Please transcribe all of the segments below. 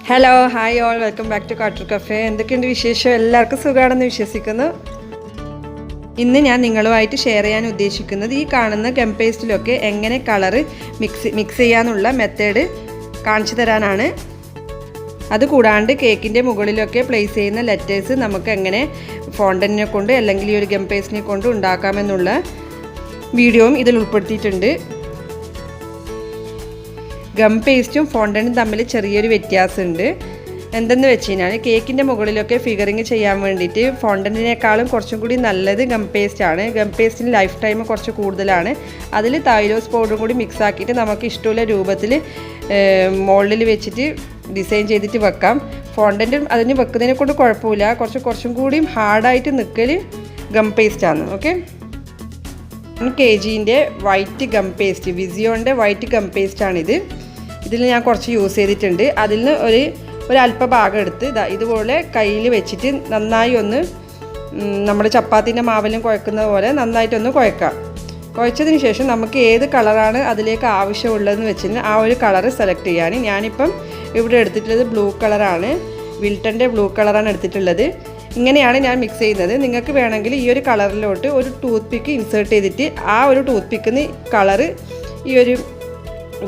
Hello hi all welcome back to Kattar cafe. എന്തൊക്കെയുണ്ട് വിശേഷം? എല്ലാവർക്കും സുഖമാണെന്ന് വിശ്വസിക്കുന്നു. ഇന്ന് ഞാൻ നിങ്ങളുമായിട്ട് ഷെയർ ചെയ്യാൻ ഉദ്ദേശിക്കുന്നത് ഈ കാണുന്ന ഗം പേസ്റ്റിലൊക്കെ എങ്ങനെ കളറ് മിക്സ് ചെയ്യാനുള്ള മെത്തേഡ് കാണിച്ചു തരാനാണ്. അതുകൂടാണ്ട് കേക്കിൻ്റെ മുകളിലൊക്കെ പ്ലേസ് ചെയ്യുന്ന ലെറ്റേഴ്സ് നമുക്ക് എങ്ങനെ ഫോണ്ടന്റിനെ കൊണ്ട് അല്ലെങ്കിൽ ഈ ഒരു ഗം പേസ്റ്റിനെ കൊണ്ട് ഉണ്ടാക്കാമെന്നുള്ള വീഡിയോയും ഇതിൽ ഉൾപ്പെടുത്തിയിട്ടുണ്ട്. ഗം പേസ്റ്റും ഫോണ്ടന്റും തമ്മിൽ ചെറിയൊരു വ്യത്യാസമുണ്ട്. എന്തെന്ന് വെച്ച് കഴിഞ്ഞാൽ കേക്കിൻ്റെ മുകളിലൊക്കെ ഫിഗറിങ് ചെയ്യാൻ വേണ്ടിയിട്ട് ഫോണ്ടന്റിനേക്കാളും കുറച്ചും കൂടി നല്ലത് ഗം പേസ്റ്റാണ്. ഗം പേസ്റ്റിന് ലൈഫ് ടൈം കുറച്ച് കൂടുതലാണ്. അതിൽ തൈലോസ് പൗഡറും കൂടി മിക്സ് ആക്കിയിട്ട് നമുക്ക് ഇഷ്ടമുള്ള രൂപത്തിൽ മോൾഡിൽ വെച്ചിട്ട് ഡിസൈൻ ചെയ്തിട്ട് വെക്കാം. ഫോണ്ടൻറ്റും അതിന് വെക്കുന്നതിനെ കൊണ്ട് കുഴപ്പമില്ല. കുറച്ചും കൂടിയും ഹാർഡായിട്ട് നിൽക്കൽ ഗം പേസ്റ്റാണ്. Okay, 1 kg white gum paste, വിസിയോൻ്റെ വൈറ്റ് ഗം പേസ്റ്റാണിത്. ഇതിൽ ഞാൻ കുറച്ച് യൂസ് ചെയ്തിട്ടുണ്ട്. അതിൽ നിന്ന് ഒരു അല്പ ഭാഗം എടുത്ത് ഇതുപോലെ കയ്യിൽ വെച്ചിട്ട് നന്നായി ഒന്ന് നമ്മൾ ചപ്പാത്തിൻ്റെ മാവിലും കുഴക്കുന്നത് പോലെ നന്നായിട്ടൊന്ന് കുഴക്കാം. കുഴച്ചതിന് ശേഷം നമുക്ക് ഏത് കളറാണ് അതിലേക്ക് ആവശ്യമുള്ളതെന്ന് വെച്ചിട്ട് ആ ഒരു കളറ് സെലക്ട് ചെയ്യാൻ. ഞാനിപ്പം ഇവിടെ എടുത്തിട്ടുള്ളത് ബ്ലൂ കളറാണ്, വിൽട്ടൻ്റെ ബ്ലൂ കളറാണ് എടുത്തിട്ടുള്ളത്. ഇങ്ങനെയാണ് ഞാൻ മിക്സ് ചെയ്യുന്നത്. നിങ്ങൾക്ക് വേണമെങ്കിൽ ഈ ഒരു കളറിലോട്ട് ഒരു ടൂത്ത് പിക്ക് ഇൻസേർട്ട് ചെയ്തിട്ട് ആ ഒരു ടൂത്ത് പിക്കിന് കളറ് ഈ ഒരു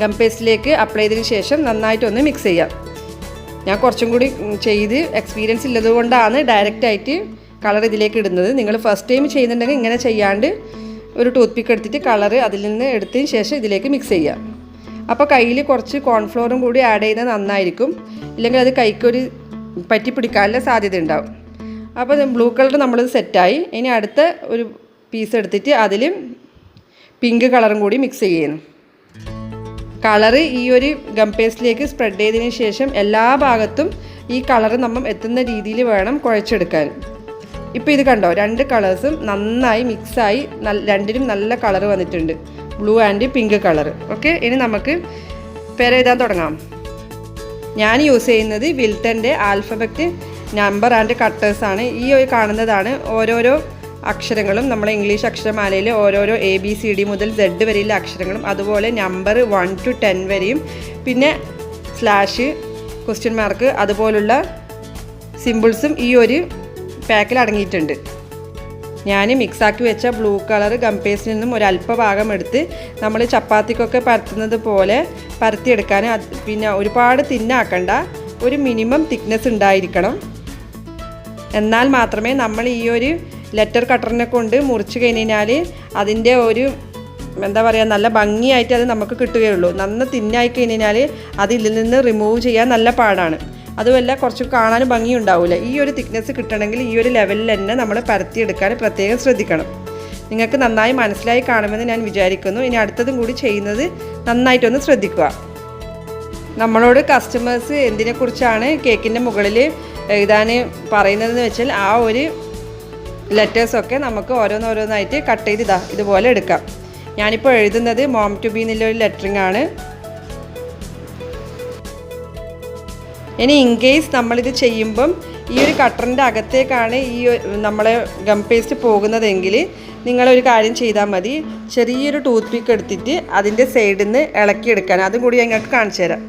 ഗം പേസ്റ്റിലേക്ക് അപ്ലൈ ചെയ്തതിന് ശേഷം നന്നായിട്ടൊന്ന് മിക്സ് ചെയ്യാം. ഞാൻ കുറച്ചും കൂടി ചെയ്ത് എക്സ്പീരിയൻസ് ഉള്ളത് കൊണ്ടാണ് ഡയറക്റ്റായിട്ട് കളർ ഇതിലേക്ക് ഇടുന്നത്. നിങ്ങൾ ഫസ്റ്റ് ടൈം ചെയ്യുന്നുണ്ടെങ്കിൽ ഇങ്ങനെ ചെയ്യാണ്ട് ഒരു ടൂത്ത് പിക്ക് എടുത്തിട്ട് കളറ് അതിൽ നിന്ന് എടുത്തതിന് ശേഷം ഇതിലേക്ക് മിക്സ് ചെയ്യാം. അപ്പോൾ കയ്യിൽ കുറച്ച് കോൺഫ്ലോറും കൂടി ആഡ് ചെയ്യുന്നത് നന്നായിരിക്കും. ഇല്ലെങ്കിൽ അത് കൈക്കൊരു പറ്റി പിടിക്കാനുള്ള സാധ്യത ഉണ്ടാവും. അപ്പോൾ ബ്ലൂ കളർ നമ്മളത് സെറ്റായി. ഇനി അടുത്ത ഒരു പീസ് എടുത്തിട്ട് അതിൽ പിങ്ക് കളറും കൂടി മിക്സ് ചെയ്യുന്നു. കളറ് ഈ ഒരു ഗം പേസ്റ്റിലേക്ക് സ്പ്രെഡ് ചെയ്തതിന് ശേഷം എല്ലാ ഭാഗത്തും ഈ കളറ് നമ്മൾ എത്തുന്ന രീതിയിൽ വേണം കുഴച്ചെടുക്കാൻ. ഇപ്പോൾ ഇത് കണ്ടോ, 2 കളേഴ്സും നന്നായി മിക്സായി രണ്ടിനും നല്ല കളറ് വന്നിട്ടുണ്ട്, blue and pink colour. Okay, ഇനി നമുക്ക് പേരെഴുതാൻ തുടങ്ങാം. ഞാൻ യൂസ് ചെയ്യുന്നത് വിൽട്ടൻ്റെ ആൽഫബറ്റ് നമ്പർ ആൻഡ് കട്ടേഴ്സാണ്. ഈ ഒരു കാണുന്നതാണ് ഓരോരോ അക്ഷരങ്ങളും നമ്മളെ ഇംഗ്ലീഷ് അക്ഷരമാലയിൽ ഓരോരോ ABCD മുതൽ Z വരെയുള്ള അക്ഷരങ്ങളും, അതുപോലെ നമ്പർ 1 to 10 വരെയും, പിന്നെ സ്ലാഷ്, ക്വസ്റ്റ്യൻ മാർക്ക് അതുപോലുള്ള സിമ്പിൾസും ഈ ഒരു പാക്കിൽ അടങ്ങിയിട്ടുണ്ട്. ഞാൻ മിക്സാക്കി വെച്ച ബ്ലൂ കളർ ഗം പേസ്റ്റിൽ നിന്നും ഒരു അല്പ ഭാഗം എടുത്ത് നമ്മൾ ചപ്പാത്തിക്കൊക്കെ പരത്തുന്നത് പോലെ പരത്തിയെടുക്കാൻ. പിന്നെ ഒരുപാട് തിന്നാക്കണ്ട, ഒരു മിനിമം തിക്നെസ് ഉണ്ടായിരിക്കണം. എന്നാൽ മാത്രമേ നമ്മൾ ഈ ഒരു ലെറ്റർ കട്ടറിനെ കൊണ്ട് മുറിച്ച് കഴിഞ്ഞാൽ അതിൻ്റെ ഒരു എന്താ പറയുക നല്ല ഭംഗിയായിട്ട് അത് നമുക്ക് കിട്ടുകയുള്ളൂ. നന്ന തിന്നായി കഴിഞ്ഞാൽ അത് ഇതിൽ നിന്ന് റിമൂവ് ചെയ്യാൻ നല്ല പാടാണ്. അതുമല്ല കുറച്ച് കാണാൻ ഭംഗി ഉണ്ടാവില്ല. ഈ ഒരു തിക്നെസ് കിട്ടണമെങ്കിൽ ഈ ഒരു ലെവലിൽ തന്നെ നമ്മൾ പരത്തിയെടുക്കാൻ പ്രത്യേകം ശ്രദ്ധിക്കണം. നിങ്ങൾക്ക് നന്നായി മനസ്സിലായി കാണുമെന്ന് ഞാൻ വിചാരിക്കുന്നു. ഇനി അടുത്തതും കൂടി ചെയ്യുന്നത് നന്നായിട്ടൊന്ന് ശ്രദ്ധിക്കുക. നമ്മളോട് കസ്റ്റമേഴ്സ് എന്തിനെക്കുറിച്ചാണ് കേക്കിൻ്റെ മുകളിൽ എഴുതാൻ പറയുന്നതെന്ന് വെച്ചാൽ ആ ഒരു ലെറ്റേഴ്സൊക്കെ നമുക്ക് ഓരോന്നോരോന്നായിട്ട് കട്ട് ചെയ്ത് ഇതുപോലെ എടുക്കാം. ഞാനിപ്പോൾ എഴുതുന്നത് മോം ടു ബി എന്നുള്ളൊരു ലെറ്ററിങ് ആണ്. ഇനി ഇൻ കേസ് നമ്മളിത് ചെയ്യുമ്പം ഈ ഒരു കട്ടറിൻ്റെ അകത്തേക്കാണ് ഈ നമ്മളെ ഗം പേസ്റ്റ് പോകുന്നതെങ്കിൽ നിങ്ങളൊരു കാര്യം ചെയ്താൽ മതി. ചെറിയൊരു ടൂത്ത് പിക്ക് എടുത്തിട്ട് അതിൻ്റെ സൈഡിൽ നിന്ന് ഇളക്കിയെടുക്കാൻ. അതും കൂടി ഞങ്ങൾക്ക് കാണിച്ചു തരാം.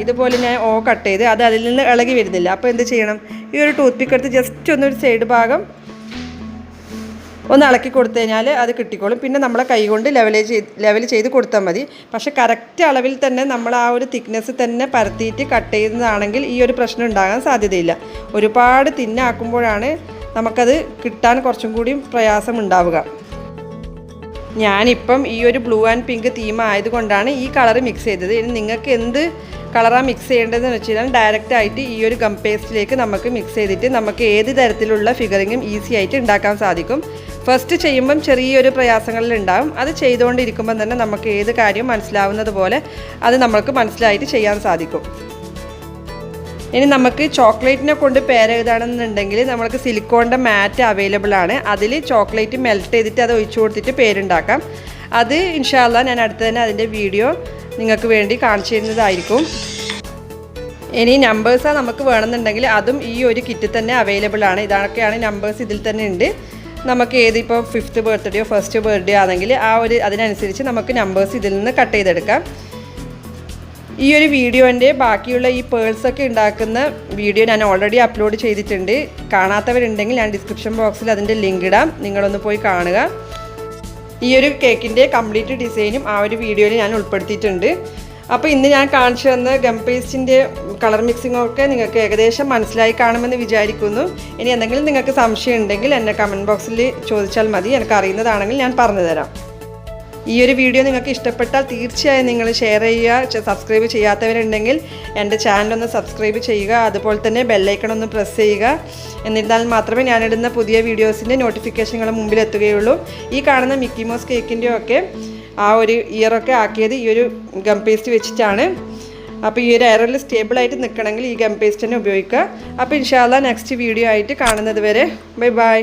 ഇതുപോലെ ഞാൻ കട്ട് ചെയ്ത് അത് അതിൽ നിന്ന് ഇളകി വരുന്നില്ല. അപ്പോൾ എന്ത് ചെയ്യണം, ഈ ഒരു ടൂത്ത് പിക്ക് എടുത്ത് ജസ്റ്റ് ഒന്നൊരു സൈഡ് ഭാഗം ഒന്ന് ഇളക്കി കൊടുത്തു കഴിഞ്ഞാൽ അത് കിട്ടിക്കോളും. പിന്നെ നമ്മളെ കൈ കൊണ്ട് ലെവൽ ചെയ്ത് കൊടുത്താൽ മതി. പക്ഷേ കറക്റ്റ് അളവിൽ തന്നെ നമ്മൾ ആ ഒരു തിക്നെസ് തന്നെ പരത്തിയിട്ട് കട്ട് ചെയ്യുന്നതാണെങ്കിൽ ഈ ഒരു പ്രശ്നം ഉണ്ടാകാൻ സാധ്യതയില്ല. ഒരുപാട് തിന്നാക്കുമ്പോഴാണ് നമുക്കത് കിട്ടാൻ കുറച്ചും കൂടി പ്രയാസമുണ്ടാവുക. ഞാനിപ്പം ഈ ഒരു ബ്ലൂ ആൻഡ് പിങ്ക് തീം ആയതുകൊണ്ടാണ് ഈ കളർ മിക്സ് ചെയ്തത്. ഇനി നിങ്ങൾക്ക് എന്ത് കളറാണ് മിക്സ് ചെയ്യേണ്ടതെന്ന് വെച്ച് കഴിഞ്ഞാൽ ഡയറക്റ്റായിട്ട് ഈ ഒരു ഗം പേസ്റ്റിലേക്ക് നമുക്ക് മിക്സ് ചെയ്തിട്ട് നമുക്ക് ഏത് തരത്തിലുള്ള ഫിഗറിങ്ങും ഈസി ആയിട്ട് ഉണ്ടാക്കാൻ സാധിക്കും. ഫസ്റ്റ് ചെയ്യുമ്പം ചെറിയൊരു പ്രയാസങ്ങളിലുണ്ടാകും. അത് ചെയ്തുകൊണ്ടിരിക്കുമ്പം തന്നെ നമുക്ക് ഏത് കാര്യവും മനസ്സിലാവുന്നത് പോലെ അത് നമുക്ക് മനസ്സിലായിട്ട് ചെയ്യാൻ സാധിക്കും. ഇനി നമുക്ക് ചോക്ലേറ്റിനെ കൊണ്ട് പേരെഴുതാണെന്നുണ്ടെങ്കിൽ നമുക്ക് സിലിക്കോണിൻ്റെ മാറ്റ് അവൈലബിൾ ആണ്. അതിൽ ചോക്ലേറ്റ് മെൽറ്റ് ചെയ്തിട്ട് അത് ഒഴിച്ചു കൊടുത്തിട്ട് പേരുണ്ടാക്കാം. അത് ഇൻഷാ അല്ലാ ഞാൻ അടുത്ത് തന്നെ അതിൻ്റെ വീഡിയോ നിങ്ങൾക്ക് വേണ്ടി കാണിച്ചു തരുന്നതായിരിക്കും. ഇനി നമ്പേഴ്സാണ് നമുക്ക് വേണമെന്നുണ്ടെങ്കിൽ അതും ഈ ഒരു കിറ്റ് തന്നെ അവൈലബിൾ ആണ്. ഇതൊക്കെയാണ് നമ്പേഴ്സ് ഇതിൽ തന്നെ ഉണ്ട്. നമുക്ക് ഏതിപ്പോൾ 5th ബർത്ത്ഡേയോ 1st ബർത്ത്ഡേ ആണെങ്കിൽ അതിനനുസരിച്ച് നമുക്ക് നമ്പേഴ്സ് ഇതിൽ നിന്ന് കട്ട് ചെയ്തെടുക്കാം. ഈ ഒരു വീഡിയോൻ്റെ ബാക്കിയുള്ള ഈ പേൾസൊക്കെ ഉണ്ടാക്കുന്ന വീഡിയോ ഞാൻ ഓൾറെഡി അപ്ലോഡ് ചെയ്തിട്ടുണ്ട്. കാണാത്തവരുണ്ടെങ്കിൽ ഞാൻ ഡിസ്ക്രിപ്ഷൻ ബോക്സിൽ അതിൻ്റെ ലിങ്ക് ഇടാം, നിങ്ങളൊന്ന് പോയി കാണുക. ഈ ഒരു കേക്കിൻ്റെ കംപ്ലീറ്റ് ഡിസൈനും ആ ഒരു വീഡിയോയിൽ ഞാൻ ഉൾപ്പെടുത്തിയിട്ടുണ്ട്. അപ്പോൾ ഇന്ന് ഞാൻ കാണിച്ചു തന്ന ഗം പേസ്റ്റിൻ്റെ കളർ മിക്സിങ്ങൊക്കെ നിങ്ങൾക്ക് ഏകദേശം മനസ്സിലായി കാണുമെന്ന് വിചാരിക്കുന്നു. ഇനി എന്തെങ്കിലും നിങ്ങൾക്ക് സംശയം ഉണ്ടെങ്കിൽ എന്നെ കമൻറ്റ് ബോക്സിൽ ചോദിച്ചാൽ മതി, എനിക്ക് അറിയുന്നതാണെങ്കിൽ ഞാൻ പറഞ്ഞു തരാം. ഈ ഒരു വീഡിയോ നിങ്ങൾക്ക് ഇഷ്ടപ്പെട്ടാൽ തീർച്ചയായും നിങ്ങൾ ഷെയർ ചെയ്യുക. സബ്സ്ക്രൈബ് ചെയ്യാത്തവരുണ്ടെങ്കിൽ എൻ്റെ ചാനലൊന്ന് സബ്സ്ക്രൈബ് ചെയ്യുക. അതുപോലെ തന്നെ ബെല്ലൈക്കൺ ഒന്ന് പ്രസ് ചെയ്യുക. എന്നിരുന്നാൽ മാത്രമേ ഞാനിടുന്ന പുതിയ വീഡിയോസിൻ്റെ നോട്ടിഫിക്കേഷനുകൾ മുമ്പിൽ എത്തുകയുള്ളൂ. ഈ കാണുന്ന മിക്കി മൗസ് കേക്കിൻ്റെ ഒക്കെ ആ ഒരു ഇയറൊക്കെ ആക്കിയത് ഈ ഒരു ഗം പേസ്റ്റ് വെച്ചിട്ടാണ്. അപ്പോൾ ഈ ഒരു എയറിൽ സ്റ്റേബിളായിട്ട് നിൽക്കണമെങ്കിൽ ഈ ഗം പേസ്റ്റ് തന്നെ ഉപയോഗിക്കുക. അപ്പോൾ ഇൻഷാ അല്ലാഹ് നെക്സ്റ്റ് വീഡിയോ ആയിട്ട് കാണുന്നത് വരെ ബൈ ബൈ.